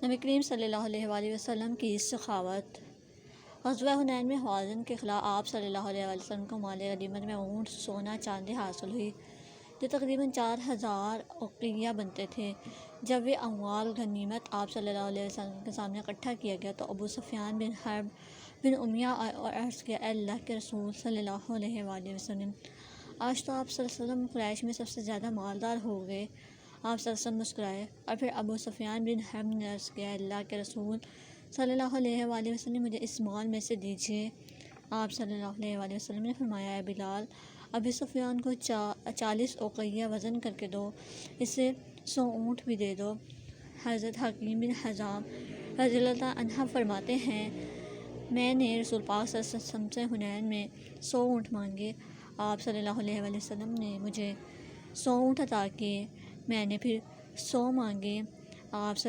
نبی کریم صلی اللہ علیہ وآلہ وسلم کی سخاوت۔ غزوہ حنین میں حوازن کے خلاف آپ صلی اللہ علیہ وآلہ وسلم کو مال غنیمت میں اونٹ، سونا، چاندی حاصل ہوئی جو تقریباً 4000 اوقیہ بنتے تھے۔ جب یہ اموال غنیمت آپ صلی اللہ علیہ وسلم کے سامنے اکٹھا کیا گیا تو ابو سفیان بن حرب بن امیہ اور عرض کیا، اے اللہ کے رسول صلی اللہ علیہ وآلہ وسلم، آج تو آپ صلی اللہ علیہ وسلم قریش میں سب سے زیادہ مالدار ہو گئے۔ آپ صلی اللہ علیہ وسلم مسکرائے اور پھر ابو سفیان بن حرب نے عرض کیا، اے اللہ کے رسول صلی اللہ علیہ وآلہ وسلم، مجھے اس مال میں سے دیجیے۔ آپ صلی اللہ علیہ وآلہ وسلم نے فرمایا، اے بلال، ابو سفیان کو 40 اوقیہ وزن کر کے دو، اسے 100 اونٹ بھی دے دو۔ حضرت حکیم بن حزام رضی اللہ عنہ فرماتے ہیں، میں نے رسول پاک صلی اللہ علیہ وسلم سے حنین میں 100 اونٹ مانگے، آپ صلی اللہ علیہ وآلہ وسلم نے مجھے 100 اونٹ عطا کیے، میں نے پھر 100 مانگے، آپ صلی